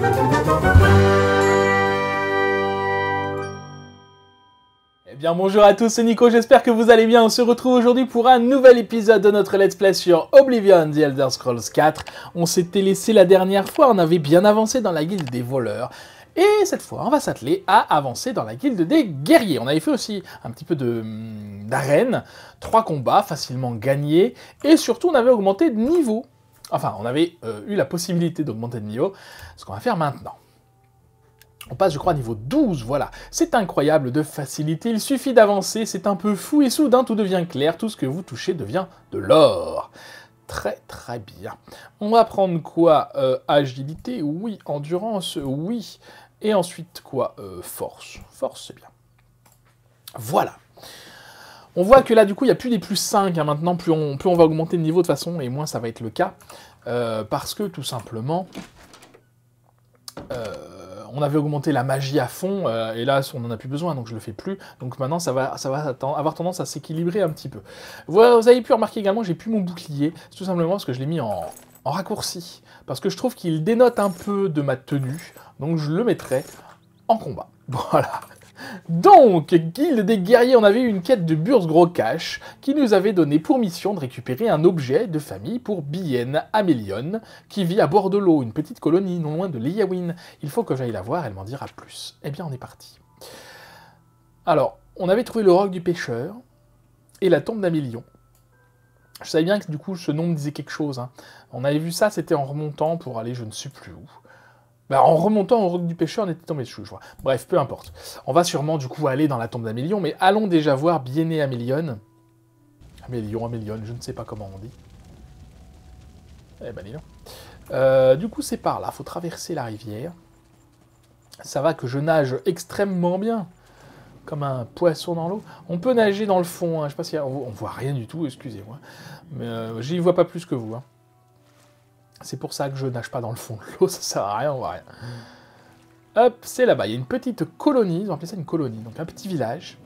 Eh bien bonjour à tous, c'est Nico, j'espère que vous allez bien. On se retrouve aujourd'hui pour un nouvel épisode de notre Let's Play sur Oblivion The Elder Scrolls 4. On s'était laissé la dernière fois, on avait bien avancé dans la guilde des voleurs. Et cette fois, on va s'atteler à avancer dans la guilde des guerriers. On avait fait aussi un petit peu d'arène, 3 combats facilement gagnés, et surtout on avait augmenté de niveau. Enfin, on avait eu la possibilité d'augmenter de niveau, ce qu'on va faire maintenant. On passe, je crois, à niveau 12, voilà. C'est incroyable de facilité, il suffit d'avancer, c'est un peu fou, et soudain tout devient clair, tout ce que vous touchez devient de l'or. Très très bien. On va prendre quoi? Agilité, oui. Endurance, oui. Et ensuite quoi? Force. Force, c'est bien. Voilà. On voit que là, du coup, il n'y a plus des plus 5, hein, maintenant, plus on va augmenter le niveau de toute façon, et moins ça va être le cas. Parce que, tout simplement... on avait augmenté la magie à fond, et là, on n'en a plus besoin, donc je le fais plus. Donc maintenant, ça va avoir tendance à s'équilibrer un petit peu. Vous avez pu remarquer également, j'ai plus mon bouclier, tout simplement parce que je l'ai mis en raccourci. Parce que je trouve qu'il dénote un peu de ma tenue, donc je le mettrai en combat. Voilà. Donc, guilde des guerriers, on avait eu une quête de Burz Grocache qui nous avait donné pour mission de récupérer un objet de famille pour Bienne Amélion, qui vit à bord de l'eau, une petite colonie non loin de Liawin. Il faut que j'aille la voir, elle m'en dira plus. Eh bien, on est parti. Alors, on avait trouvé le roc du pêcheur et la tombe d'Amélion. Je savais bien que du coup, ce nom me disait quelque chose. Hein. On avait vu ça, c'était en remontant pour aller je ne sais plus où. Bah, en remontant au roc du pêcheur, on était tombé dessus, je vois. Bref, peu importe. On va sûrement, du coup, aller dans la tombe d'Amélion, mais allons déjà voir Bienne Amélion. Amélion, je ne sais pas comment on dit. Eh ben, dis donc. Du coup, c'est par là, faut traverser la rivière. Ça va que je nage extrêmement bien, comme un poisson dans l'eau. On peut nager dans le fond, hein. Je sais pas si... On voit rien du tout, excusez-moi. Mais j'y vois pas plus que vous, hein. C'est pour ça que je nage pas dans le fond de l'eau, ça sert à rien, on voit rien. Hop, c'est là-bas, il y a une petite colonie, ils ont appelé ça une colonie, donc un petit village.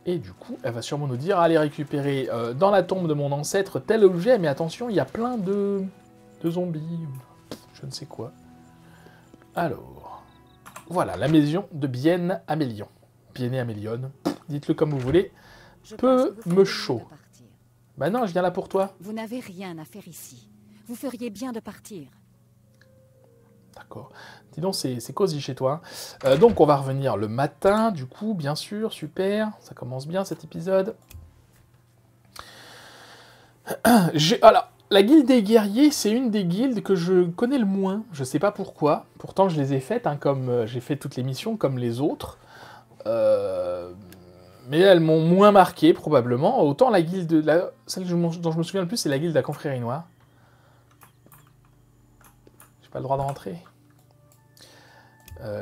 Et du coup, elle va sûrement nous dire, allez récupérer dans la tombe de mon ancêtre tel objet, mais attention, il y a plein de zombies, je ne sais quoi. Alors, voilà, la maison de Bienne Amélion. Bienne Amélion, dites-le comme vous voulez, peu me chaud. Bah non, je viens là pour toi. Vous n'avez rien à faire ici. Vous feriez bien de partir. D'accord. Dis donc, c'est cosy chez toi. Donc, on va revenir le matin, du coup, bien sûr, super. Ça commence bien, cet épisode. Alors, la guilde des guerriers, c'est une des guildes que je connais le moins. Je sais pas pourquoi. Pourtant, je les ai faites, hein, comme j'ai fait toutes les missions, comme les autres. Mais elles m'ont moins marqué, probablement. Autant la guilde... Celle dont je me souviens le plus, c'est la guilde de la Confrérie Noire. J'ai pas le droit de rentrer.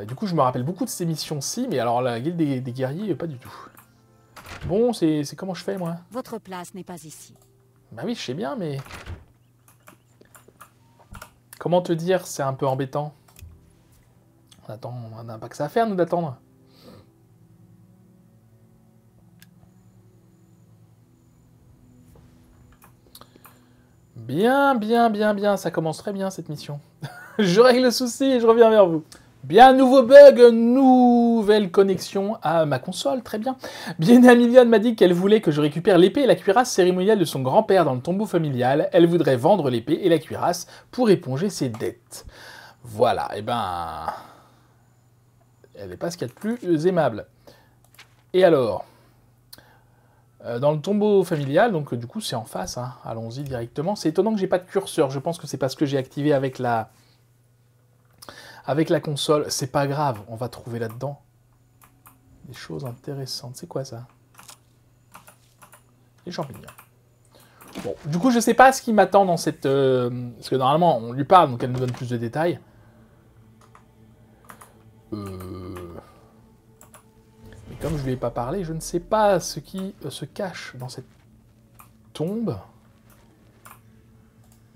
Du coup, je me rappelle beaucoup de ces missions-ci, mais alors la guilde des guerriers, pas du tout. Bon, c'est comment je fais, moi? Votre place n'est pas ici. Bah oui, je sais bien, mais... Comment te dire, c'est un peu embêtant. On n'a pas que ça à faire, nous, d'attendre. Bien, ça commence très bien cette mission. Je règle le souci et je reviens vers vous. Bien, nouveau bug, nouvelle connexion à ma console, très bien. Bienne Amélion m'a dit qu'elle voulait que je récupère l'épée et la cuirasse cérémoniale de son grand-père dans le tombeau familial. Elle voudrait vendre l'épée et la cuirasse pour éponger ses dettes. Voilà, et ben... Elle n'est pas ce qu'il y a de plus aimable. Et alors dans le tombeau familial, donc du coup c'est en face, hein. Allons-y directement. C'est étonnant que j'ai pas de curseur, je pense que c'est parce que j'ai activé avec la console. C'est pas grave, on va trouver là-dedans des choses intéressantes. C'est quoi ça? Les champignons. Bon, du coup je sais pas ce qui m'attend dans cette... parce que normalement on lui parle, donc elle nous donne plus de détails. Mais comme je ne lui ai pas parlé, je ne sais pas ce qui se cache dans cette tombe.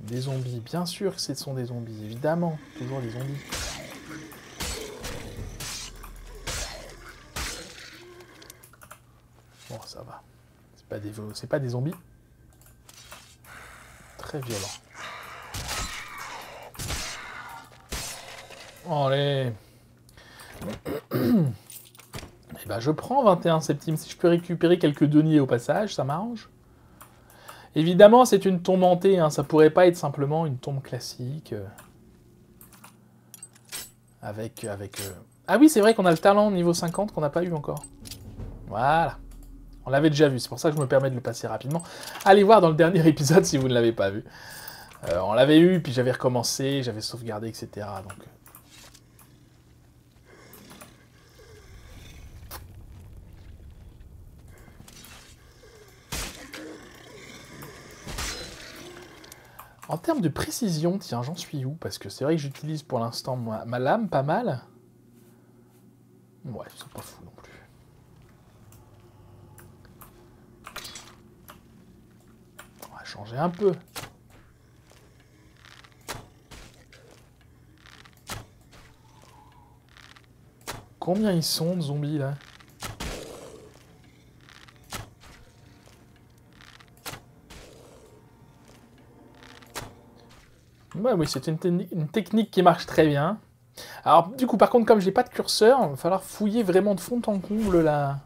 Des zombies, bien sûr que ce sont des zombies, évidemment, toujours des zombies. Bon, ça va. C'est pas des zombies très violents. Allez. Et ben, je prends 21 centimes. Si je peux récupérer quelques deniers au passage, ça m'arrange. Évidemment, c'est une tombe hantée. Hein. Ça pourrait pas être simplement une tombe classique. Avec... Ah oui, c'est vrai qu'on a le talent niveau 50 qu'on n'a pas eu encore. Voilà. On l'avait déjà vu. C'est pour ça que je me permets de le passer rapidement. Allez voir dans le dernier épisode si vous ne l'avez pas vu. On l'avait eu, puis j'avais recommencé, j'avais sauvegardé, etc. Donc... En termes de précision, tiens, j'en suis où? Parce que c'est vrai que j'utilise pour l'instant ma lame pas mal. Ouais, c'est pas fou non plus. On va changer un peu. Combien ils sont de zombies là? Ouais, oui, c'est une technique qui marche très bien. Alors, du coup, par contre, comme je n'ai pas de curseur, il va falloir fouiller vraiment de fond en comble la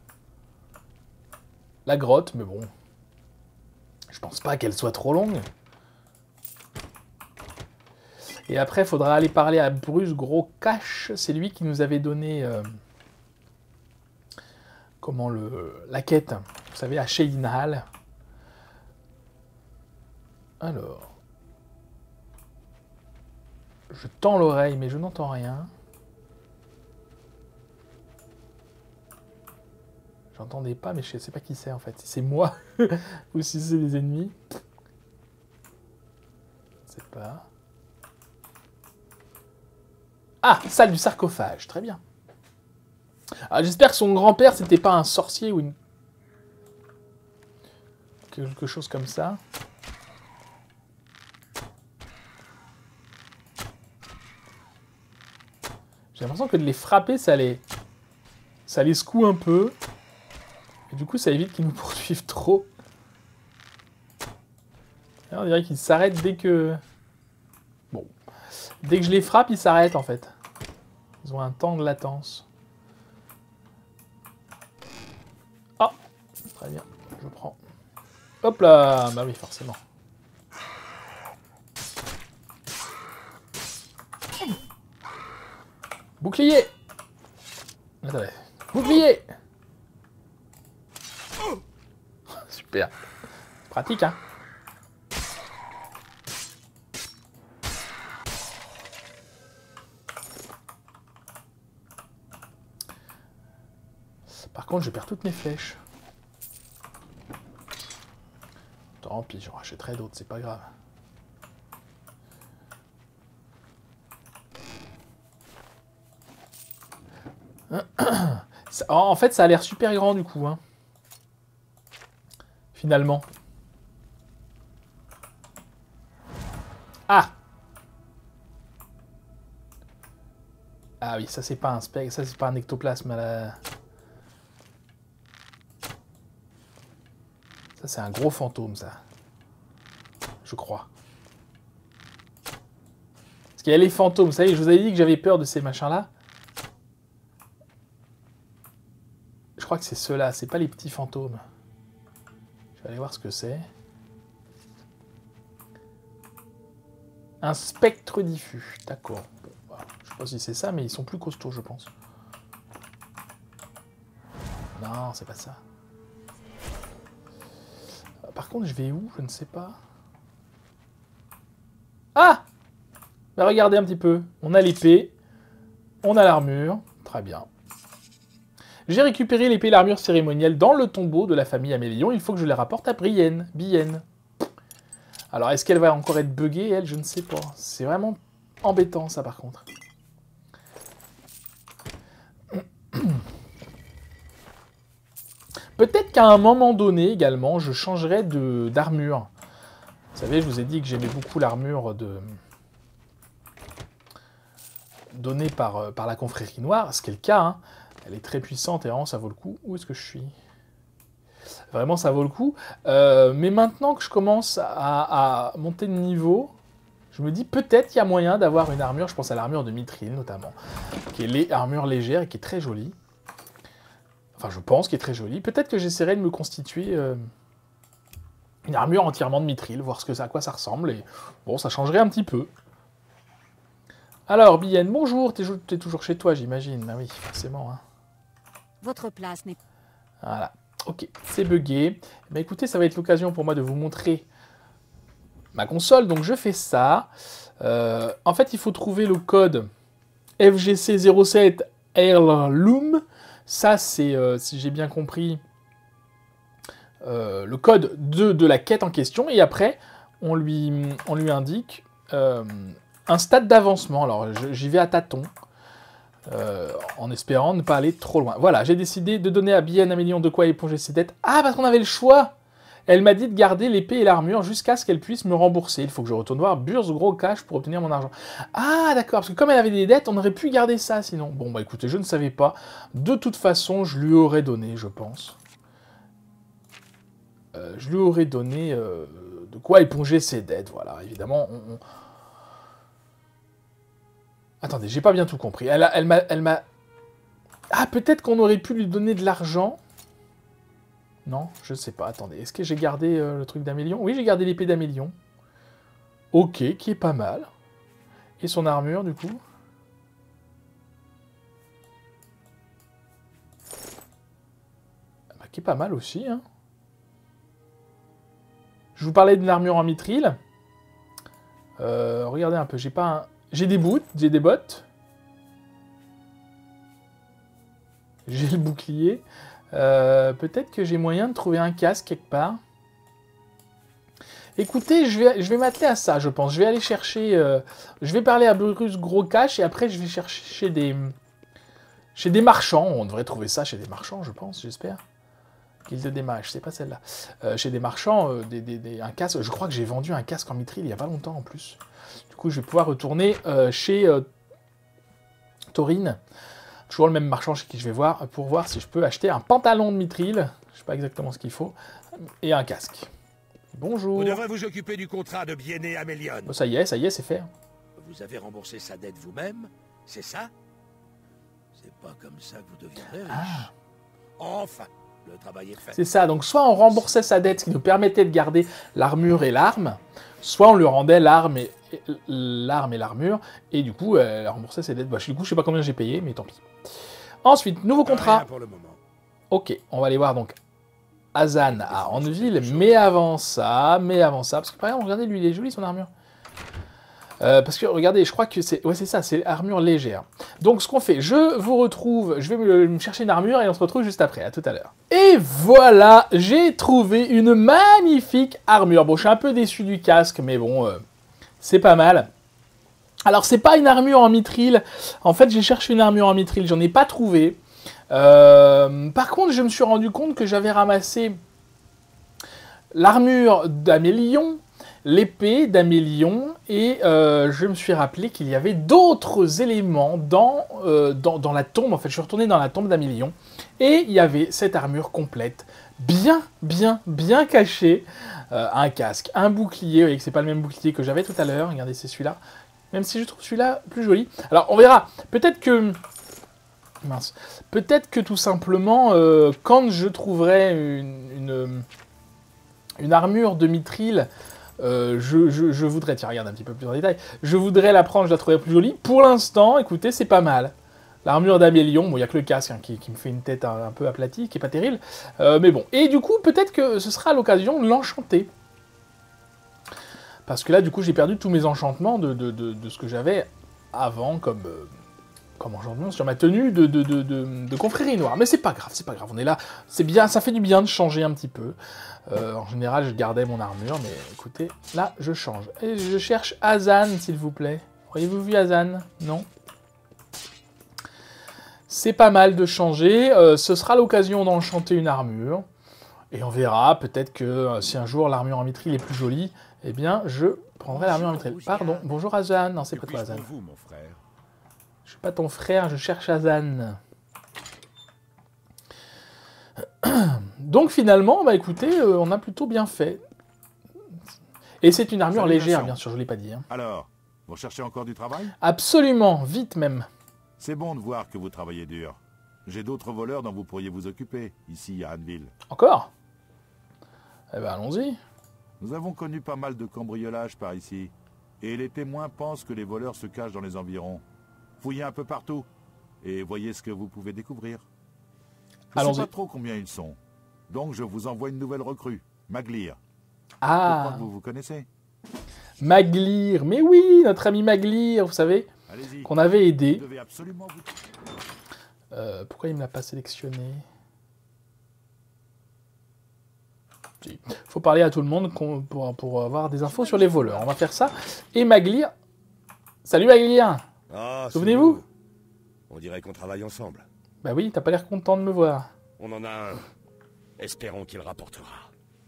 grotte, mais bon. Je pense pas qu'elle soit trop longue. Et après, il faudra aller parler à Bruce Gros-Cache. C'est lui qui nous avait donné... la quête, vous savez, à Shading Hall. Alors... Je tends l'oreille, mais je n'entends rien. J'entendais pas, mais je sais pas qui c'est en fait. Si c'est moi ou si c'est les ennemis. Je sais pas. Ah, salle du sarcophage, très bien. J'espère que son grand-père, c'était pas un sorcier ou quelque chose comme ça. J'ai l'impression que de les frapper, ça les secoue un peu. Et du coup, ça évite qu'ils nous poursuivent trop. Et on dirait qu'ils s'arrêtent dès que... Bon. Dès que je les frappe, ils s'arrêtent, en fait. Ils ont un temps de latence. Ah, très bien. Je prends. Hop là. Bah oui, forcément. Bouclier. Attendez. Bouclier. Super. Pratique, hein. Par contre, je perds toutes mes flèches. Tant pis, j'en rachèterai d'autres, c'est pas grave. En fait, ça a l'air super grand du coup. Hein. Finalement. Ah! Ah oui, ça c'est pas un spectre, ça c'est pas un ectoplasme. Ça c'est un gros fantôme, ça. Je crois. Parce qu'il y a les fantômes, vous savez, je vous avais dit que j'avais peur de ces machins-là. Je crois que c'est ceux-là, c'est pas les petits fantômes. Je vais aller voir ce que c'est. Un spectre diffus, d'accord. Bon, bah, je sais pas si c'est ça, mais ils sont plus costauds, je pense. Non, c'est pas ça. Par contre, je vais où? Je ne sais pas. Ah! Bah, regardez un petit peu. On a l'épée. On a l'armure. Très bien. J'ai récupéré l'épée et l'armure cérémonielle dans le tombeau de la famille Amélion. Il faut que je les rapporte à Brienne. Alors, est-ce qu'elle va encore être buggée, elle? Je ne sais pas. C'est vraiment embêtant, ça, par contre. Peut-être qu'à un moment donné, également, je changerai d'armure. Vous savez, je vous ai dit que j'aimais beaucoup l'armure donnée par la confrérie noire, ce qui est le cas, hein. Elle est très puissante et vraiment ça vaut le coup. Où est-ce que je suis? Vraiment ça vaut le coup. Mais maintenant que je commence à monter de niveau, Je me dis peut-être qu'il y a moyen d'avoir une armure, je pense à l'armure de Mithril notamment, qui est l'armure légère et qui est très jolie. Enfin, je pense qu'elle est très jolie. Peut-être que j'essaierai de me constituer une armure entièrement de Mithril, voir à quoi ça ressemble. Et bon, ça changerait un petit peu. Alors, Bienne, bonjour. T'es toujours chez toi, j'imagine. Ah oui, forcément. Hein. Votre place n'est... Voilà. Ok, c'est buggé. Mais écoutez, ça va être l'occasion pour moi de vous montrer ma console. Donc, je fais ça. En fait, il faut trouver le code FGC07 Heirloom. Ça, c'est, si j'ai bien compris, le code de la quête en question. Et après, on lui indique un stade d'avancement. Alors, j'y vais à tâtons, en espérant ne pas aller trop loin. Voilà, j'ai décidé de donner à Bienne 1 million de quoi éponger ses dettes. Ah, parce qu'on avait le choix. Elle m'a dit de garder l'épée et l'armure jusqu'à ce qu'elle puisse me rembourser. Il faut que je retourne voir Burst Gros Cash pour obtenir mon argent. Ah, d'accord, parce que comme elle avait des dettes, on aurait pu garder ça sinon. Bon, bah écoutez, je ne savais pas. De toute façon, je lui aurais donné, je pense. Je lui aurais donné de quoi éponger ses dettes, voilà. Évidemment, Attendez, j'ai pas bien tout compris. Elle m'a... Ah, peut-être qu'on aurait pu lui donner de l'argent. Non, je sais pas. Attendez, est-ce que j'ai gardé le truc d'Amélion? Oui, j'ai gardé l'épée d'Amélion. Ok, qui est pas mal. Et son armure, du coup? Bah, qui est pas mal aussi, hein. Je vous parlais d'une armure en mithril. Regardez un peu, j'ai pas un... J'ai des boots, j'ai des bottes. J'ai le bouclier. Peut-être que j'ai moyen de trouver un casque quelque part. Écoutez, je vais m'atteler à ça, je pense. Je vais aller chercher... je vais parler à Burst Gros Cash et après je vais chercher chez des marchands. On devrait trouver ça chez des marchands, je pense, j'espère. Guilde des mages, c'est pas celle-là. Chez des marchands, un casque. Je crois que j'ai vendu un casque en mithril il y a pas longtemps en plus. Du coup, je vais pouvoir retourner chez Taurine. Toujours le même marchand chez qui je vais voir pour voir si je peux acheter un pantalon de mithril. Je sais pas exactement ce qu'il faut. Et un casque. Bonjour. Vous devrez vous occuper du contrat de Bienne Amélion. Bon, ça y est, c'est fait. Vous avez remboursé sa dette vous-même, c'est ça? C'est pas comme ça que vous deviendrez riche. Ah. Enfin, le travail est fait. C'est ça, donc soit on remboursait sa dette, ce qui nous permettait de garder l'armure et l'arme, soit on lui rendait l'arme et l'armure, et du coup, elle remboursait ses dettes. Bah, du coup, je sais pas combien j'ai payé, mais tant pis. Ensuite, nouveau contrat. Rien pour le moment. Ok, on va aller voir donc Hazan à Anneville, mais avant ça, parce que par exemple, regardez, lui, il est joli son armure. Parce que, regardez, je crois que c'est... Ouais, c'est ça, c'est armure légère. Donc, ce qu'on fait, je vous retrouve... Je vais me chercher une armure et on se retrouve juste après. À tout à l'heure. Et voilà, j'ai trouvé une magnifique armure. Bon, je suis un peu déçu du casque, mais bon, c'est pas mal. Alors, c'est pas une armure en mithril. En fait, j'ai cherché une armure en mithril, j'en ai pas trouvé. Par contre, je me suis rendu compte que j'avais ramassé l'armure d'Amélion, l'épée d'Amélion, et je me suis rappelé qu'il y avait d'autres éléments dans la tombe. En fait, je suis retourné dans la tombe d'Amélion, et il y avait cette armure complète, bien cachée. Un casque, un bouclier, vous voyez que c'est pas le même bouclier que j'avais tout à l'heure, regardez, c'est celui-là. Même si je trouve celui-là plus joli. Alors, on verra. Peut-être que... Mince. Peut-être que tout simplement, quand je trouverai une armure de mithril, je voudrais... Tiens, regarde un petit peu plus en détail. Je voudrais la prendre, je la trouverais plus jolie. Pour l'instant, écoutez, c'est pas mal. L'armure d'Amélion, bon, il n'y a que le casque hein, qui me fait une tête un peu aplatie, qui est pas terrible. Mais bon. Et du coup, peut-être que ce sera l'occasion de l'enchanter. Parce que là, du coup, j'ai perdu tous mes enchantements de ce que j'avais avant comme enchantement sur ma tenue de confrérie noire. Mais c'est pas grave, on est là. C'est bien, ça fait du bien de changer un petit peu. En général, je gardais mon armure, mais écoutez, là, je change. Et je cherche Hazan, s'il vous plaît. Auriez-vous vu Hazan? Non? C'est pas mal de changer. Ce sera l'occasion d'enchanter une armure. Et on verra, peut-être que si un jour l'armure en mithril est plus jolie, eh bien, je prendrai l'armure en mithril. Pardon, bonjour Hazan. Non, c'est pas toi Hazan. Vous, mon frère. Je suis pas ton frère, je cherche Hazan. Donc finalement, bah écoutez, on a plutôt bien fait. Et c'est une armure légère, Salutations. bien sûr, je ne l'ai pas dit. Hein. Alors, vous cherchez encore du travail? Absolument, vite même. C'est bon de voir que vous travaillez dur. J'ai d'autres voleurs dont vous pourriez vous occuper, ici à Anneville. Encore? Eh ben, allons-y. Nous avons connu pas mal de cambriolages par ici. Et les témoins pensent que les voleurs se cachent dans les environs. Fouillez un peu partout. Et voyez ce que vous pouvez découvrir. Je ne sais Allons-y. pas trop combien ils sont. Donc je vous envoie une nouvelle recrue, Maglir. Je crois Ah, que vous vous connaissez. Maglir. Mais oui, notre ami Maglir, vous savez, Allez-y. qu'on avait Vous aidé. devez absolument vous... Pourquoi il me l'a pas sélectionné? Si. Faut parler à tout le monde pour avoir des infos sur les voleurs. On va faire ça. Et Maglir... Salut Maglir. Ah, Souvenez-vous? On dirait qu'on travaille ensemble. Bah oui, t'as pas l'air content de me voir. On en a un. Espérons qu'il rapportera.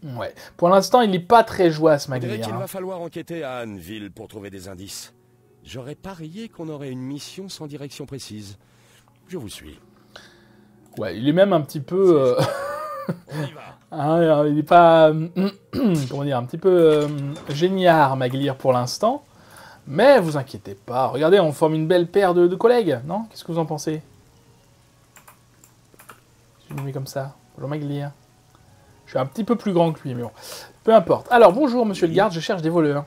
Ouais. Pour l'instant, il n'est pas très joyeux, ce On dirait Maglir. qu'il hein. va falloir enquêter à Anneville pour trouver des indices. J'aurais parié qu'on aurait une mission sans direction précise. Je vous suis. Ouais, il est même un petit peu... On y va. hein, il n'est pas... comment dire, un petit peu géniard, Maglir, pour l'instant. Mais vous inquiétez pas. Regardez, on forme une belle paire de collègues, non? Qu'est-ce que vous en pensez? Je lui mets comme ça. Bonjour Maglir. Je suis un petit peu plus grand que lui, mais bon. Peu importe. Alors, bonjour, monsieur le garde, je cherche des voleurs.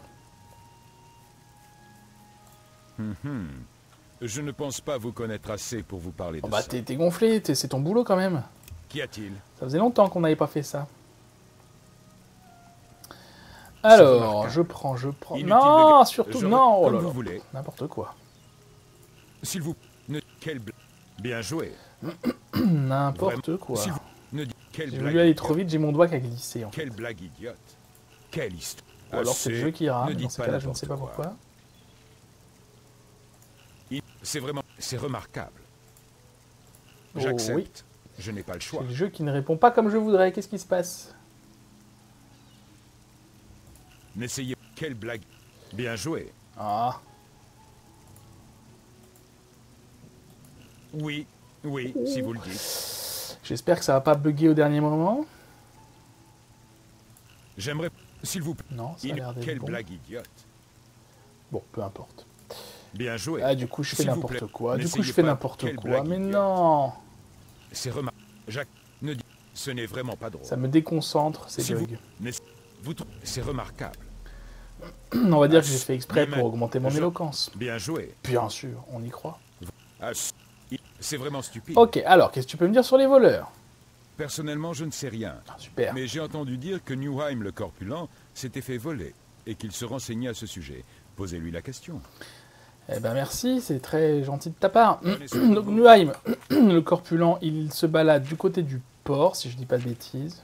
Je ne pense pas vous connaître assez pour vous parler de Oh bah, ça. t'es gonflé, c'est ton boulot quand même. Qu'y a-t-il? Ça faisait longtemps qu'on n'avait pas fait ça. Alors, remarquable. je prends... Inutile Non, de- surtout, J'aurais- non, oh comme là vous là, voulez. n'importe quoi. S'il vous... Ne... Quelle bla- Bien joué. N'importe quoi. S'il vous... Ne dis... Quelle J'ai blague voulu aller idiote. trop vite, j'ai mon doigt qui a glissé. En fait. Quelle blague idiote. Quelle histoire. Ou alors c'est le Assez. jeu qui rame, Ne dans dites ce pas cas-là, je ne n'importe sais pas quoi. pourquoi. C'est vraiment... C'est remarquable. Oh, J'accepte. oui. Je n'ai pas le choix. C'est le jeu qui ne répond pas comme je voudrais, qu'est-ce qui se passe? N'essayez... Quelle blague. Bien joué. Ah, Oui. Oui, si vous le dites. j'espère que ça va pas bugger au dernier moment. J'aimerais... S'il vous plaît. Non, ça a l'air d'être Quelle bon. blague idiote. Bon, peu importe. Bien joué. Ah, du coup, je fais S'il vous n'importe plaît, quoi. Du coup, n'essayez je fais pas. n'importe Quelle quoi. blague Mais idiote. non, C'est remarquable. Jacques, ne dis... Ce n'est vraiment pas drôle. ça me déconcentre, ces Si vous- bugs. C'est remarquable. On va dire que j'ai fait exprès Mais pour augmenter mon je- éloquence. Bien joué. Bien sûr, on y croit. Ah, c'est vraiment stupide. Ok, alors, qu'est-ce que tu peux me dire sur les voleurs? Personnellement, je ne sais rien. Ah, super. Mais j'ai entendu dire que Newheim le corpulent s'était fait voler et qu'il se renseignait à ce sujet. Posez-lui la question. Eh ben merci, c'est très gentil de ta part. Prenez soin de Donc vous. Newheim, le corpulent, il se balade du côté du port, si je dis pas de bêtises.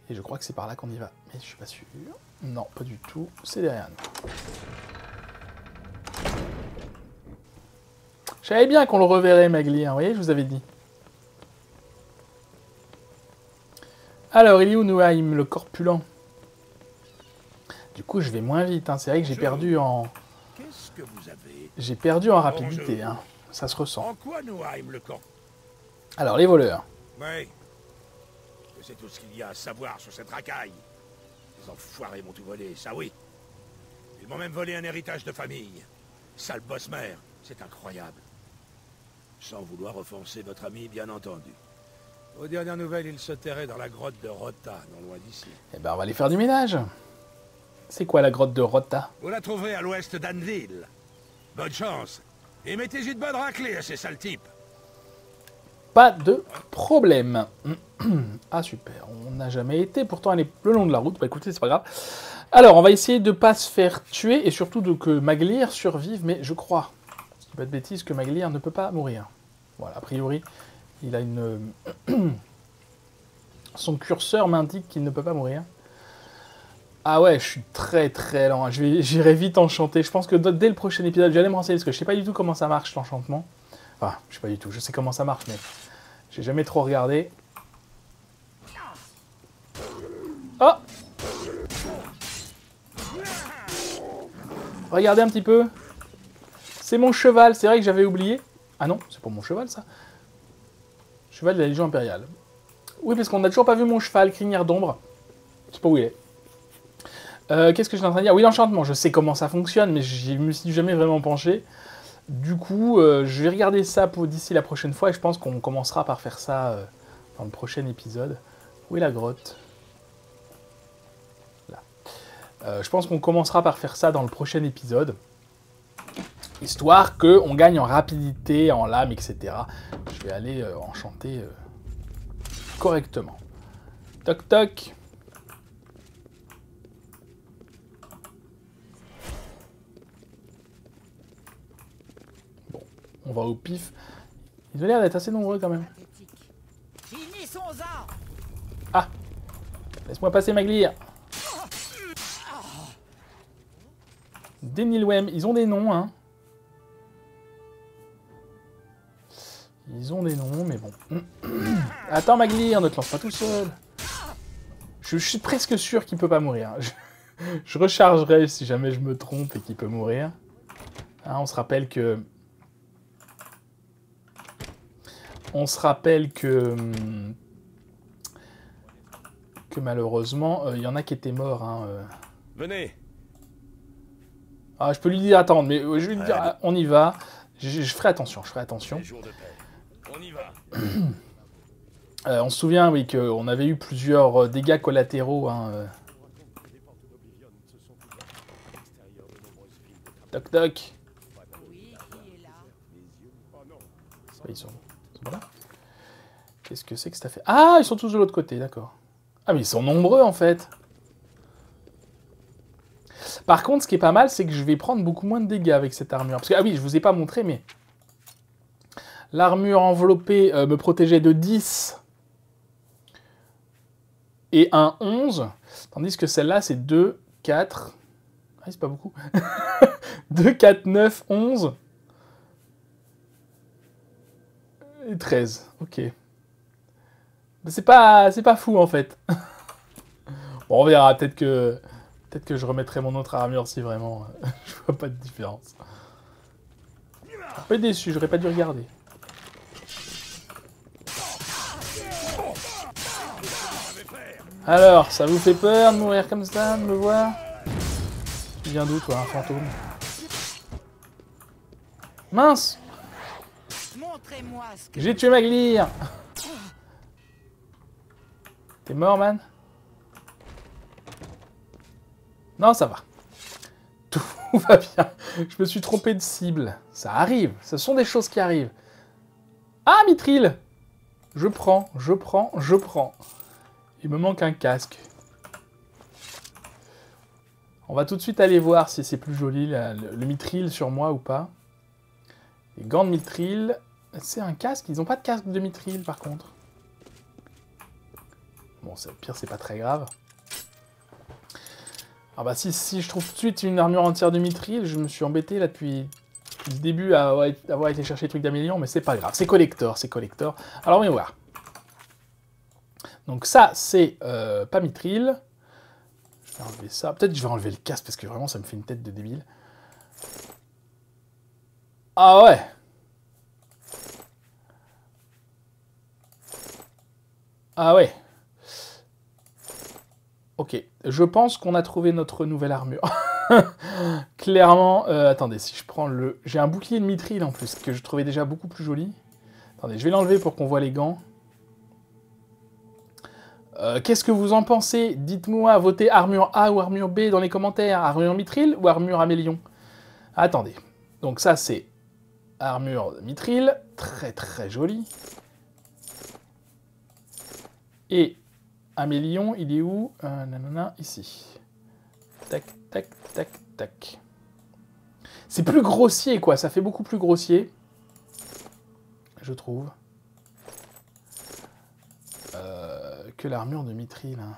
Et je crois que c'est par là qu'on y va, mais je suis pas sûr. Non, pas du tout, c'est derrière nous. Je savais bien qu'on le reverrait, Maglir, vous voyez, je vous avais dit. Alors, il est où Newheim, le corpulent? Du coup, je vais moins vite, hein. C'est vrai que j'ai perdu en... Qu'est-ce que vous avez? J'ai perdu en rapidité, hein. Ça se ressent. En quoi Newheim le corps? Alors, les voleurs. Oui. C'est tout ce qu'il y a à savoir sur cette racaille. Les enfoirés m'ont tout volé, ça oui. Ils m'ont même volé un héritage de famille. Sale bosse-mère, c'est incroyable. Sans vouloir offenser votre ami, bien entendu. Aux dernières nouvelles, il se terrait dans la grotte de Rota, non loin d'ici. Eh ben, on va aller faire du ménage. C'est quoi la grotte de Rota? Vous la trouverez à l'ouest d'Anneville. Bonne chance. Et mettez-y de bonnes raclées à ces sales types. Pas de problème. Ah, super. On n'a jamais été. Pourtant, elle est le long de la route. Bah, écoutez, c'est pas grave. Alors, on va essayer de pas se faire tuer et surtout de que Maglir survive. Mais je crois, si je dis pas de bêtises, que Maglir ne peut pas mourir. Voilà, a priori, il a une... Son curseur m'indique qu'il ne peut pas mourir. Ah ouais, je suis très très lent. J'irai vite enchanter. Je pense que dès le prochain épisode, j'allais me renseigner parce que je sais pas du tout comment ça marche l'enchantement. Enfin, je sais pas du tout. Je sais comment ça marche, mais j'ai jamais trop regardé. Oh! Regardez un petit peu. C'est mon cheval. C'est vrai que j'avais oublié. Ah non, c'est pour mon cheval ça. Cheval de la Légion impériale. Oui, parce qu'on n'a toujours pas vu mon cheval, crinière d'ombre. Je sais pas où il est. Qu'est-ce que je suis en train de dire? Oui, l'enchantement, je sais comment ça fonctionne, mais je me suis jamais vraiment penché. Du coup, je vais regarder ça d'ici la prochaine fois, et je pense qu'on commencera par faire ça dans le prochain épisode. Où est la grotte? Là. Je pense qu'on commencera par faire ça dans le prochain épisode. Histoire qu'on gagne en rapidité, en lame, etc. Je vais aller enchanter correctement. Toc toc. Bon, on va au pif. Ils ont l'air d'être assez nombreux quand même. Ah! Laisse-moi passer ma glire. Denilwem, ils ont des noms, hein. Ils ont des noms, mais bon. Attends, Maglir, ne te lance pas tout seul. Je suis presque sûr qu'il peut pas mourir. Je rechargerai si jamais je me trompe et qu'il peut mourir. Hein, on se rappelle que... que malheureusement, il y en a qui étaient morts. Hein. Venez. Ah, je peux lui dire attendre, mais je vais lui dire, on y va. Je ferai attention, je ferai attention. On y va. On se souvient, oui, qu'on avait eu plusieurs dégâts collatéraux. Hein. Toc toc. Ils sont là. Qu'est-ce que c'est que cette affaire? Ah, ils sont tous de l'autre côté, d'accord. Ah, mais ils sont nombreux en fait. Par contre, ce qui est pas mal, c'est que je vais prendre beaucoup moins de dégâts avec cette armure. Parce que, ah oui, je vous ai pas montré, mais... L'armure enveloppée me protégeait de 10 et un 11. Tandis que celle-là, c'est 2, 4... Ah, c'est pas beaucoup. 2, 4, 9, 11... Et 13, ok. C'est pas fou, en fait. Bon, on verra, peut-être que je remettrai mon autre armure si vraiment je vois pas de différence. Je suis un peu déçu, j'aurais pas dû regarder. Alors, ça vous fait peur de mourir comme ça, de me voir? Tu viens d'où, toi, un fantôme? Mince! J'ai tué Maglir! T'es mort, man? Non, ça va. Tout va bien. Je me suis trompé de cible. Ça arrive. Ce sont des choses qui arrivent. Ah, Mithril! Je prends. Il me manque un casque. On va tout de suite aller voir si c'est plus joli, le Mithril sur moi ou pas. Les gants de Mithril. C'est un casque? Ils n'ont pas de casque de Mithril, par contre. Bon, au pire, c'est pas très grave. Ah bah si je trouve tout de suite une armure entière de Mithril, je me suis embêté là depuis le début à avoir été chercher les trucs d'Amélion, mais c'est pas grave, c'est collector. Alors on va voir. Donc ça, c'est pas Mithril. Je vais enlever ça. Peut-être que je vais enlever le casque parce que vraiment ça me fait une tête de débile. Ah ouais. Ah ouais. Ok, je pense qu'on a trouvé notre nouvelle armure. Clairement, attendez, si je prends le... J'ai un bouclier de Mithril en plus, que je trouvais déjà beaucoup plus joli. Attendez, je vais l'enlever pour qu'on voit les gants. Qu'est-ce que vous en pensez? Dites-moi, votez armure A ou armure B dans les commentaires. Armure Mithril ou armure Amélion? Attendez, donc ça c'est armure Mithril, très très jolie. Et... Amélion, il est où? Nanana, ici. Tac, tac, tac, tac. C'est plus grossier, quoi. Ça fait beaucoup plus grossier. Je trouve. Que l'armure de Mithril. Hein.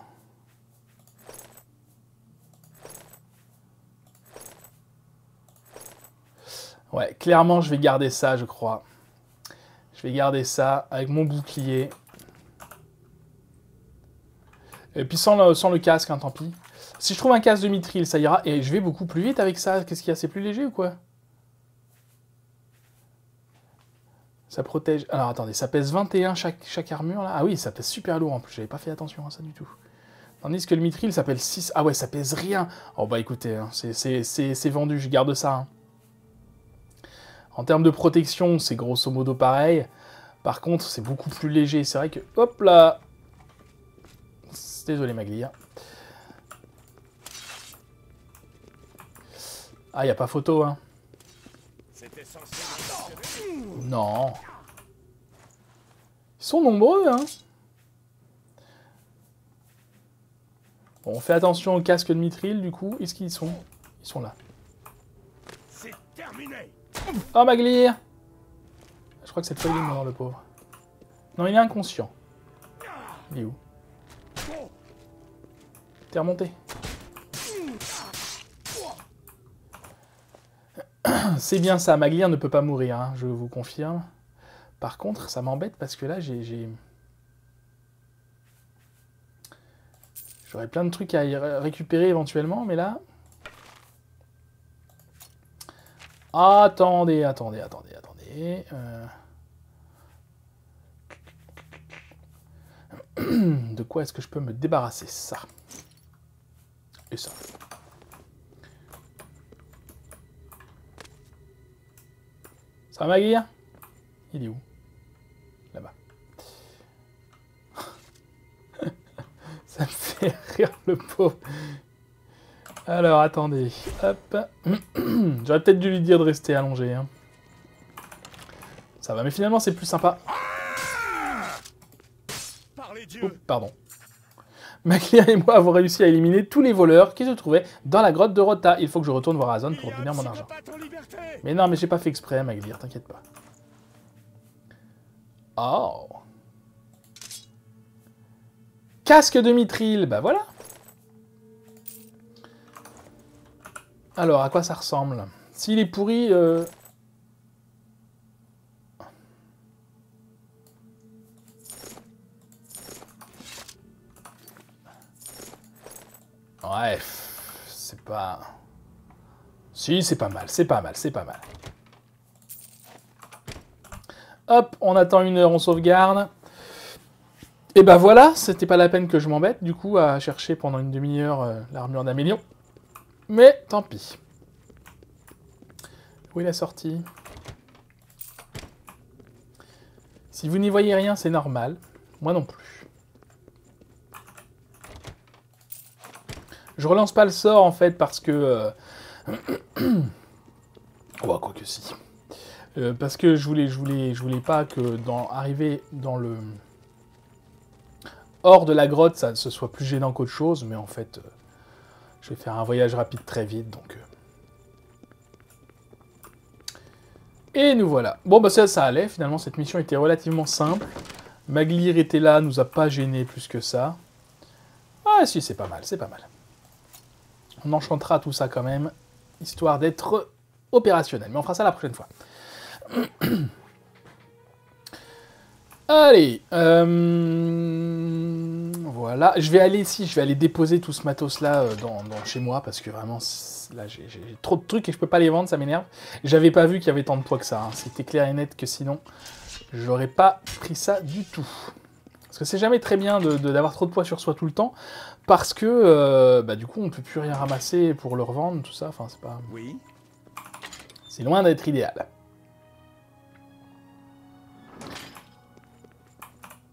Ouais, clairement, je vais garder ça, je crois. Je vais garder ça avec mon bouclier. Et puis sans le casque, hein, tant pis. Si je trouve un casque de Mithril, ça ira. Et je vais beaucoup plus vite avec ça. Qu'est-ce qu'il y a? C'est plus léger ou quoi? Ça protège... Alors attendez, ça pèse 21 chaque armure là. Ah oui, ça pèse super lourd en plus, j'avais pas fait attention à ça du tout. Tandis que le mithril ça pèse 6. Ah ouais, ça pèse rien. Oh bah écoutez, hein, c'est vendu, je garde ça. Hein. En termes de protection, c'est grosso modo pareil. Par contre, c'est beaucoup plus léger. C'est vrai que... Hop là. Désolé Magli. Hein. Ah, y a pas photo, hein. Non. Ils sont nombreux, hein. Bon, on fait attention au casque de mithril, du coup. Est-ce qu'ils sont? Ils sont là. C'est terminé. Oh, Maglir! Je crois que cette fois, il est mort, le pauvre. Non, il est inconscient. Il est où? T'es remonté. C'est bien ça, Maglir ne peut pas mourir, hein, je vous confirme. Par contre, ça m'embête parce que là, j'aurais plein de trucs à y récupérer éventuellement, mais là... Attendez. De quoi est-ce que je peux me débarrasser? Ça. Et ça. Ça va, Maglir? Il est où? Là-bas. Ça me fait rire, le pauvre. Alors, attendez. Hop. J'aurais peut-être dû lui dire de rester allongé. Hein. Ça va, mais finalement, c'est plus sympa. Oh, pardon. Maglir et moi avons réussi à éliminer tous les voleurs qui se trouvaient dans la grotte de Rota. Il faut que je retourne voir Azon pour obtenir mon argent. Mais non, mais j'ai pas fait exprès, Maglir, t'inquiète pas. Oh. Casque de mithril, bah voilà. Alors, à quoi ça ressemble? S'il est pourri... Ouais, c'est pas... Si, c'est pas mal. Hop, on attend 1 heure, on sauvegarde. Et bah voilà, c'était pas la peine que je m'embête, du coup, à chercher pendant une demi-heure l'armure d'Amélion. Mais tant pis. Où est la sortie? Si vous n'y voyez rien, c'est normal. Moi non plus. Je relance pas le sort, en fait, parce que... Oh, quoi que si. Parce que je voulais pas que arriver dans le... hors de la grotte, ça ce soit plus gênant qu'autre chose, mais en fait, je vais faire un voyage rapide très vite, donc... Et nous voilà. Bon, bah ça allait, finalement, cette mission était relativement simple. Maglir était là, nous a pas gêné plus que ça. Ah si, c'est pas mal. On enchantera tout ça quand même, histoire d'être opérationnel. Mais on fera ça la prochaine fois. Allez, voilà. Je vais aller déposer tout ce matos-là chez moi, parce que vraiment, là, j'ai trop de trucs et je peux pas les vendre, ça m'énerve. J'avais pas vu qu'il y avait tant de poids que ça. Hein. C'était clair et net que sinon, j'aurais pas pris ça du tout. Parce que c'est jamais très bien d'avoir trop de poids sur soi tout le temps, parce que, du coup, on peut plus rien ramasser pour le revendre, tout ça. Enfin, c'est pas... Oui. C'est loin d'être idéal.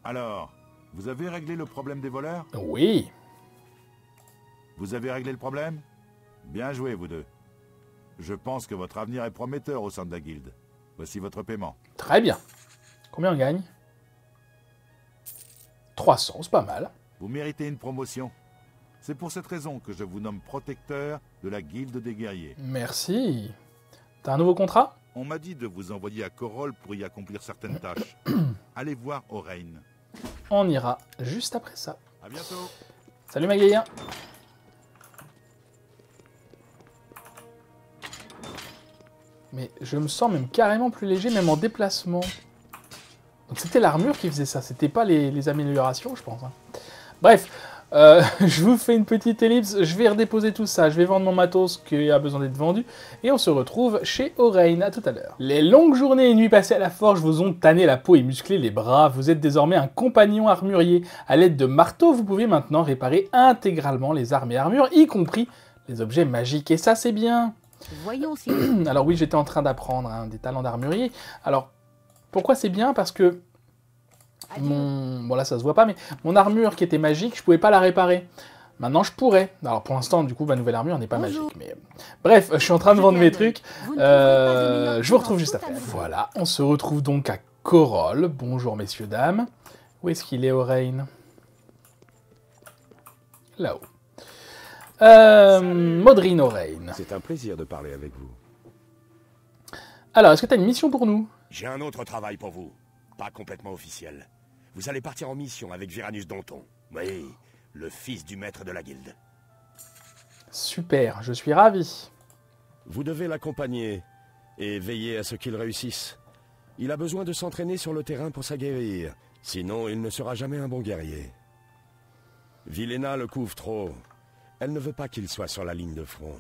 Alors, vous avez réglé le problème des voleurs? Oui. Vous avez réglé le problème? Bien joué, vous deux. Je pense que votre avenir est prometteur au sein de la guilde. Voici votre paiement. Très bien. Combien on gagne? 300, c'est pas mal. Vous méritez une promotion. C'est pour cette raison que je vous nomme protecteur de la guilde des guerriers. Merci. T'as un nouveau contrat? On m'a dit de vous envoyer à Corol pour y accomplir certaines tâches. Allez voir Orein. On ira juste après ça. À bientôt. Salut Maglia. Mais je me sens même carrément plus léger, même en déplacement. Donc c'était l'armure qui faisait ça, c'était pas les améliorations, je pense. Hein. Bref, Je vous fais une petite ellipse, je vais redéposer tout ça, je vais vendre mon matos qui a besoin d'être vendu, et on se retrouve chez Orein, à tout à l'heure. Les longues journées et nuits passées à la forge vous ont tanné la peau et musclé les bras, vous êtes désormais un compagnon armurier. À l'aide de marteaux, vous pouvez maintenant réparer intégralement les armes et armures, y compris les objets magiques, et ça c'est bien. Voyons si... Alors oui, j'étais en train d'apprendre hein, des talents d'armurier. Alors, pourquoi c'est bien? Parce que bon là ça se voit pas, mais mon armure qui était magique, je pouvais pas la réparer. Maintenant je pourrais. Alors pour l'instant, du coup, ma nouvelle armure n'est pas Bonjour. magique. Mais bref, je suis en train de vendre mes trucs. Vous ne trouverez pas de meilleur Je vous retrouve plan juste tout après. à l'heure. Voilà, on se retrouve donc à Corol. Bonjour messieurs, dames. Où est-ce qu'il est, Orein? Là-haut. Modrine Orein. C'est un plaisir de parler avec vous. Alors, est-ce que tu as une mission pour nous? J'ai un autre travail pour vous. Pas complètement officiel. Vous allez partir en mission avec Viranus Donton. Oui, le fils du maître de la guilde. Super, je suis ravi. Vous devez l'accompagner et veiller à ce qu'il réussisse. Il a besoin de s'entraîner sur le terrain pour s'aguerrir. Sinon, il ne sera jamais un bon guerrier. Vilena le couvre trop. Elle ne veut pas qu'il soit sur la ligne de front.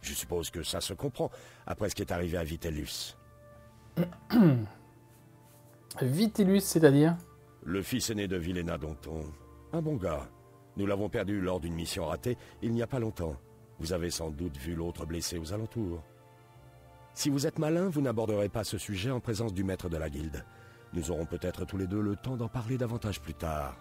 Je suppose que ça se comprend après ce qui est arrivé à Vitellus. Vitellus, c'est-à-dire? Le fils aîné de Vilena Donton. Un bon gars. Nous l'avons perdu lors d'une mission ratée il n'y a pas longtemps. Vous avez sans doute vu l'autre blessé aux alentours. Si vous êtes malin, vous n'aborderez pas ce sujet en présence du maître de la guilde. Nous aurons peut-être tous les deux le temps d'en parler davantage plus tard.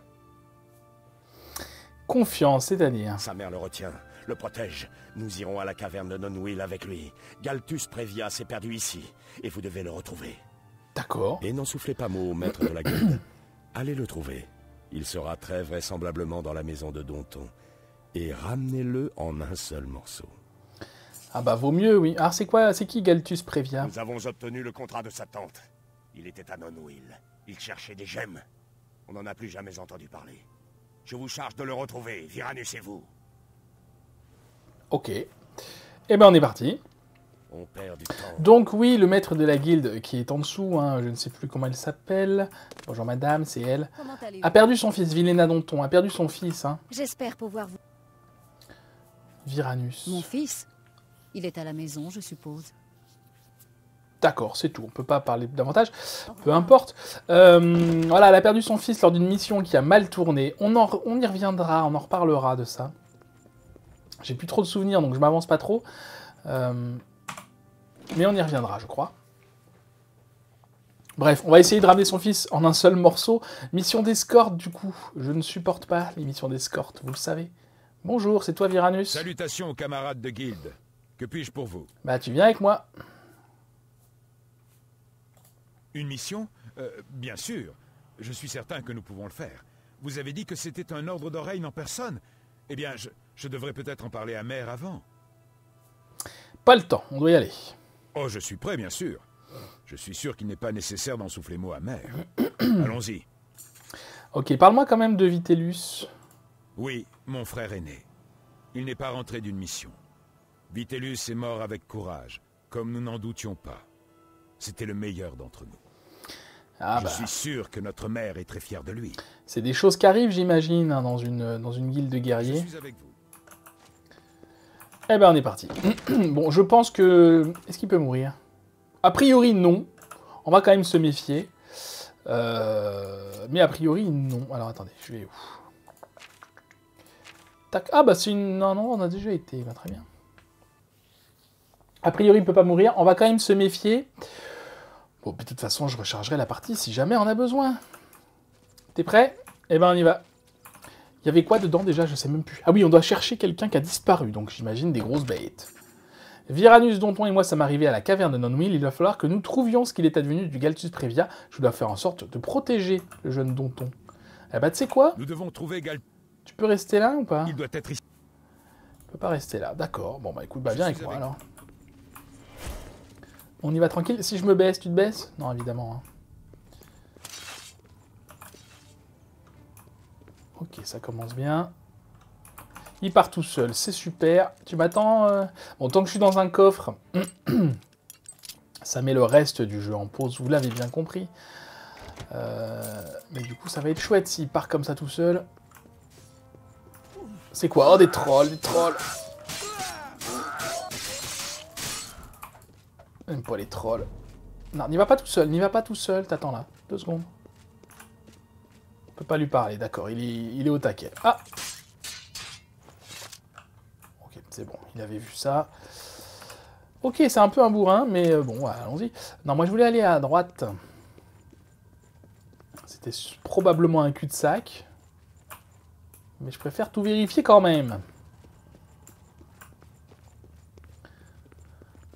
Confiance, c'est-à-dire? Sa mère le retient, le protège. Nous irons à la caverne de Nonwil avec lui. Galtus Previa s'est perdu ici, et vous devez le retrouver. D'accord. Et n'en soufflez pas mot au maître de la guilde. Allez le trouver. Il sera très vraisemblablement dans la maison de Donton. Et ramenez-le en un seul morceau. Ah bah vaut mieux, oui. Alors c'est quoi, c'est qui Galtus Previa? Nous avons obtenu le contrat de sa tante. Il était à Nonwil. Il cherchait des gemmes. On n'en a plus jamais entendu parler. Je vous charge de le retrouver, Viranus et vous. Ok. Eh ben on est parti. On perd du temps. Donc oui, le maître de la guilde qui est en dessous, hein, je ne sais plus comment elle s'appelle. Bonjour madame, c'est elle. Comment allez-vous? A perdu son fils, Vilena Donton, a perdu son fils, hein. J'espère pouvoir vous... Viranus. Mon fils? Il est à la maison, je suppose. D'accord, c'est tout, on peut pas parler davantage. Peu importe. Voilà, elle a perdu son fils lors d'une mission qui a mal tourné. On y reviendra, on en reparlera de ça. J'ai plus trop de souvenirs, donc je m'avance pas trop. Mais on y reviendra, je crois. Bref, on va essayer de ramener son fils en un seul morceau. Mission d'escorte, du coup. Je ne supporte pas les missions d'escorte, vous le savez. Bonjour, c'est toi, Viranus? Salutations aux camarades de guilde. Que puis-je pour vous? Bah, tu viens avec moi. Une mission? Bien sûr. Je suis certain que nous pouvons le faire. Vous avez dit que c'était un ordre d'Orein en personne. Eh bien, je devrais peut-être en parler à Mère avant. Pas le temps, on doit y aller. Oh, je suis prêt, bien sûr. Je suis sûr qu'il n'est pas nécessaire d'en souffler mot à Mère. Allons-y. Ok, parle-moi quand même de Vitellus. Oui, mon frère aîné. Il n'est pas rentré d'une mission. Vitellus est mort avec courage, comme nous n'en doutions pas. C'était le meilleur d'entre nous. Ah Je bah, suis sûr que notre mère est très fière de lui. c'est des choses qui arrivent, j'imagine, hein, dans une guilde de Je guerriers. suis avec vous. Eh ben, on est parti. Bon, je pense que... Est-ce qu'il peut mourir? A priori, non. On va quand même se méfier. Mais a priori, non. Alors, attendez, je vais où? Tac. Ah, bah, c'est une... Non, non, on a déjà été. Bah, très bien. A priori, il ne peut pas mourir. On va quand même se méfier. Bon, de toute façon, je rechargerai la partie si jamais on a besoin. T'es prêt? Eh ben, on y va. Il y avait quoi dedans déjà? Je sais même plus. Ah oui, on doit chercher quelqu'un qui a disparu, donc j'imagine des grosses bêtes. Viranus Donton et moi sommes arrivés à la caverne de Nonwil. Il va falloir que nous trouvions ce qu'il est advenu du Galtus Previa. Je dois faire en sorte de protéger le jeune Donton. Eh bah, tu sais quoi? Nous devons trouver Tu peux rester là ou pas? Il doit être ici. Je peux pas rester là, d'accord. Bon bah écoute, bah Je viens suis avec moi avec alors. On y va tranquille. Si je me baisse, tu te baisses? Non, évidemment. Hein. Ok, ça commence bien. Il part tout seul, c'est super. Tu m'attends Bon, tant que je suis dans un coffre, ça met le reste du jeu en pause, vous l'avez bien compris. Mais du coup, ça va être chouette s'il part comme ça tout seul. C'est quoi? Oh, des trolls, des trolls. J'aime pas les trolls. Non, n'y va pas tout seul, n'y va pas tout seul. T'attends là. 2 secondes. On peut pas lui parler, d'accord. Il est au taquet. Ah! Ok, c'est bon. Il avait vu ça. Ok, c'est un peu un bourrin, mais bon, allons-y. Non, moi je voulais aller à droite. C'était probablement un cul-de-sac. Mais je préfère tout vérifier quand même.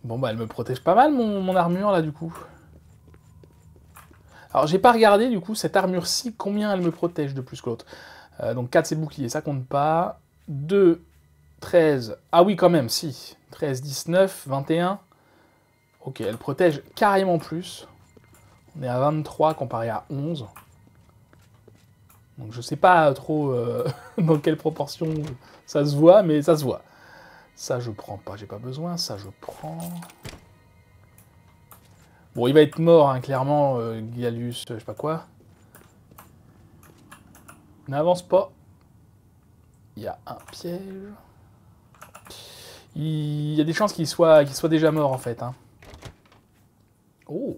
Bon, bah, elle me protège pas mal, mon armure, là, du coup. Alors, j'ai pas regardé, du coup, cette armure-ci, combien elle me protège de plus que l'autre. Donc, 4, c'est bouclier, ça compte pas. 2, 13. Ah oui, quand même, si. 13, 19, 21. Ok, elle protège carrément plus. On est à 23 comparé à 11. Donc, je sais pas trop dans quelle proportion ça se voit, mais ça se voit. Ça, je prends pas, j'ai pas besoin. Ça, je prends. Bon, il va être mort, hein, clairement, Galus, je sais pas quoi. N'avance pas. Il y a un piège. Il y a des chances qu'il soit déjà mort, en fait. Hein. Oh.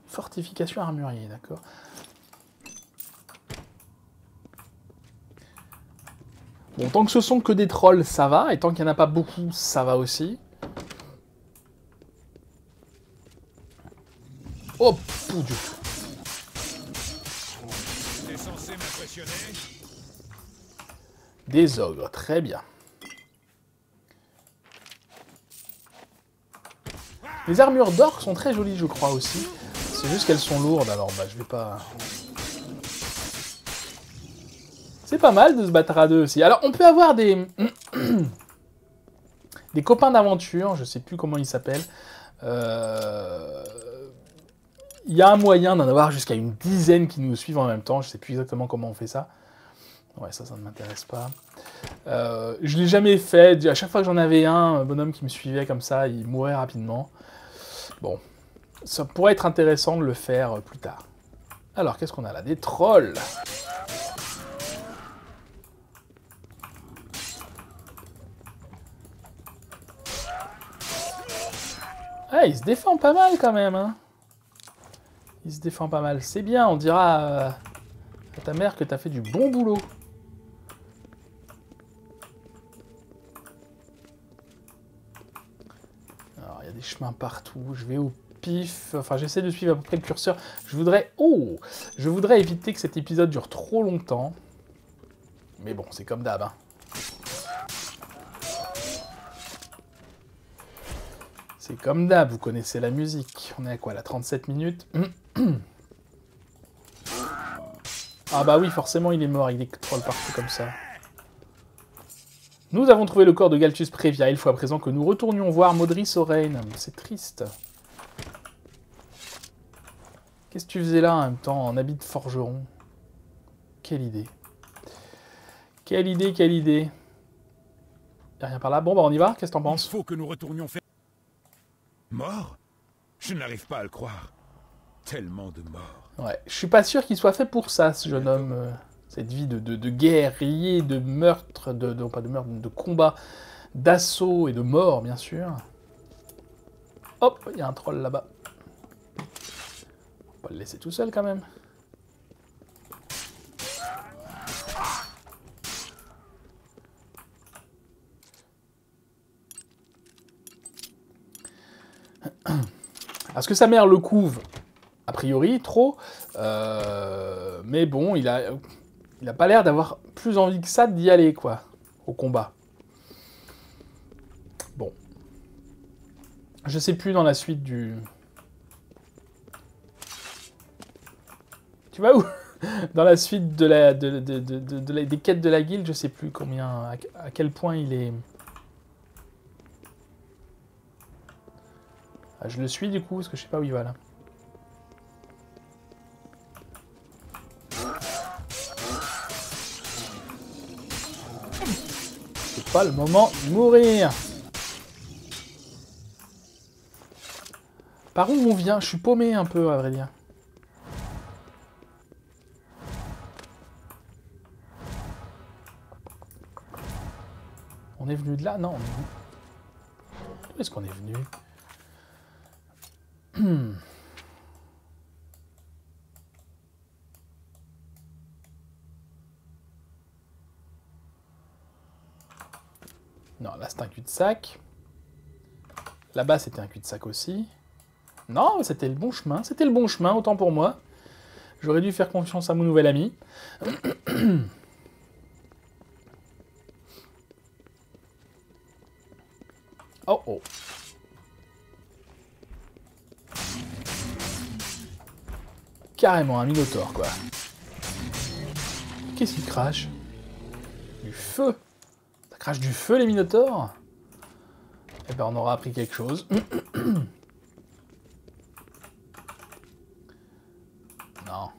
Fortification armurier, d'accord. Bon, tant que ce sont que des trolls, ça va. Et tant qu'il n'y en a pas beaucoup, ça va aussi. Oh, Dieu. Des ogres, très bien. Les armures d'or sont très jolies, je crois, aussi. C'est juste qu'elles sont lourdes, alors bah, je vais pas... C'est pas mal de se battre à deux aussi. Alors, on peut avoir des... des copains d'aventure, je sais plus comment ils s'appellent. Il y a un moyen d'en avoir jusqu'à une dizaine qui nous suivent en même temps. Je sais plus exactement comment on fait ça. Ouais, ça ne m'intéresse pas. Je l'ai jamais fait. À chaque fois que j'en avais un bonhomme qui me suivait comme ça, il mourait rapidement. Bon, ça pourrait être intéressant de le faire plus tard. Alors, qu'est-ce qu'on a là? Des trolls. Ah, il se défend pas mal quand même, hein. Il se défend pas mal. C'est bien, on dira à ta mère que t'as fait du bon boulot. Alors, il y a des chemins partout. Je vais au pif. Enfin, j'essaie de suivre à peu près le curseur. Je voudrais éviter que cet épisode dure trop longtemps. Mais bon, c'est comme d'hab, hein. C'est comme d'hab, vous connaissez la musique. On est à quoi, là, 37 minutes? Ah bah oui, forcément, il est mort avec des trolls partout comme ça. Nous avons trouvé le corps de Galtus Prévia. Il faut à présent que nous retournions voir Maudry Sorain. C'est triste. Qu'est-ce que tu faisais là en même temps, en habit de forgeron? Quelle idée. Quelle idée, quelle idée. Y'a rien par là. Bon, bah on y va, qu'est-ce que t'en penses? Il faut que nous retournions faire... Mort? Je n'arrive pas à le croire. Tellement de morts. Ouais, je suis pas sûr qu'il soit fait pour ça, ce jeune homme. Cette vie de guerrier, de meurtre, non pas de meurtre, de combat, d'assaut et de mort, bien sûr. Hop, il y a un troll là-bas. On va pas le laisser tout seul, quand même. Est-ce que sa mère le couve? A priori, trop. Mais bon, il a pas l'air d'avoir plus envie que ça d'y aller, quoi, au combat. Bon. Je sais plus dans la suite du... Tu vas où? Dans la suite de des quêtes de la guilde, je sais plus combien, à quel point il est... Ah, je le suis du coup, parce que je sais pas où il va là. C'est pas le moment de mourir. Par où on vient? Je suis paumé un peu, à vrai dire. On est venu de là? Non, on est venu... Où est-ce qu'on est venu? Non, là c'est un cul-de-sac. Là-bas c'était un cul-de-sac aussi. Non, c'était le bon chemin. C'était le bon chemin, autant pour moi. J'aurais dû faire confiance à mon nouvel ami. Oh oh. Carrément un minotaure, quoi. Qu'est-ce qu'il crache? Du feu. Ça crache du feu, les minotaures? Eh ben, on aura appris quelque chose. Non.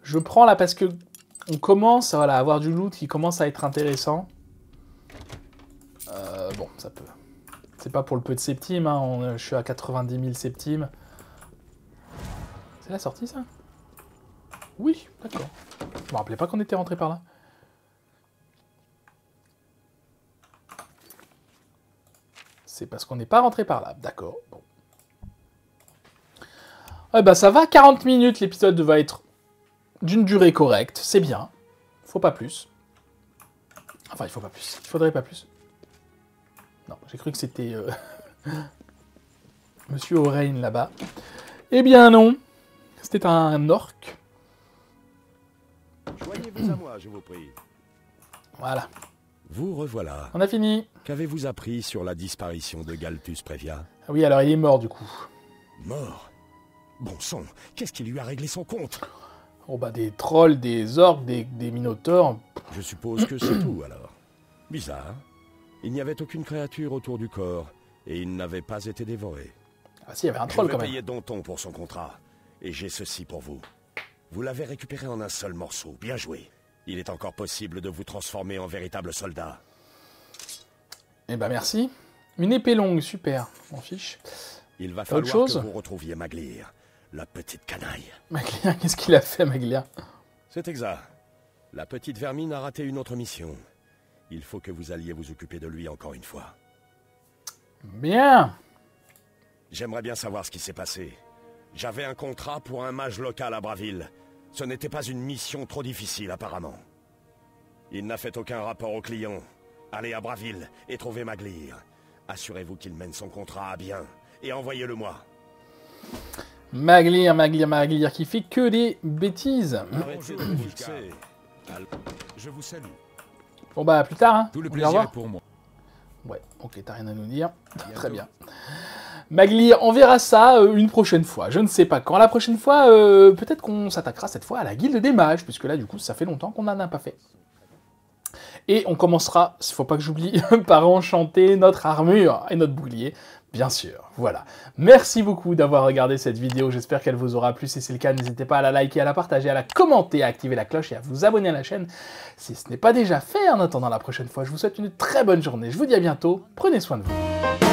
Je prends là parce que on commence voilà, à avoir du loot qui commence à être intéressant. Bon, ça peut. C'est pas pour le peu de septimes, hein. Je suis à 90 000 septimes. C'est la sortie, ça? Oui, d'accord. Je me rappelais pas qu'on était rentré par là. C'est parce qu'on n'est pas rentré par là. D'accord. Bon. Ouais, bah ça va, 40 minutes, l'épisode va être d'une durée correcte. C'est bien. Faut pas plus. Enfin, il faut pas plus. Il faudrait pas plus. Non, j'ai cru que c'était... Monsieur O'Rein, là-bas. Eh bien non. C'était un orc. Joignez-vous à moi, je vous prie. Voilà. Vous revoilà. On a fini. Qu'avez-vous appris sur la disparition de Galtus Previa? Ah oui, alors il est mort, du coup. Mort? Bon sang, qu'est-ce qui lui a réglé son compte? Oh bah des trolls, des orques, des minotaures. Je suppose que c'est tout, alors. Bizarre. Il n'y avait aucune créature autour du corps, et il n'avait pas été dévoré. Ah si, il y avait un troll Je quand vais même. payer Danton pour son contrat, et j'ai ceci pour vous. Vous l'avez récupéré en un seul morceau, bien joué. Il est encore possible de vous transformer en véritable soldat. Eh ben merci. Une épée longue, super. On fiche. Il va Autre falloir chose que vous retrouviez Maglir, la petite canaille. Maglia, qu'est-ce qu'il a fait, Maglia? C'est exact. La petite vermine a raté une autre mission. Il faut que vous alliez vous occuper de lui encore une fois. Bien. J'aimerais bien savoir ce qui s'est passé. J'avais un contrat pour un mage local à Braville. Ce n'était pas une mission trop difficile, apparemment. Il n'a fait aucun rapport au client. Allez à Braville et trouvez Maglir. Assurez-vous qu'il mène son contrat à bien. Et envoyez-le-moi. Maglir, qui fait que des bêtises. Arrêtez de vous fixer. Je vous salue. Bon bah, à plus tard, hein. Tout le On va plaisir revoir. est pour moi. Ouais, ok, t'as rien à nous dire. Très bien. Maglir, on verra ça une prochaine fois. Je ne sais pas quand. La prochaine fois, peut-être qu'on s'attaquera cette fois à la guilde des mages, puisque là, du coup, ça fait longtemps qu'on n'en a pas fait. Et on commencera, il ne faut pas que j'oublie, par enchanter notre armure et notre bouclier, bien sûr. Voilà. Merci beaucoup d'avoir regardé cette vidéo. J'espère qu'elle vous aura plu. Si c'est le cas, n'hésitez pas à la liker, à la partager, à la commenter, à activer la cloche et à vous abonner à la chaîne si ce n'est pas déjà fait. En attendant la prochaine fois, je vous souhaite une très bonne journée. Je vous dis à bientôt. Prenez soin de vous.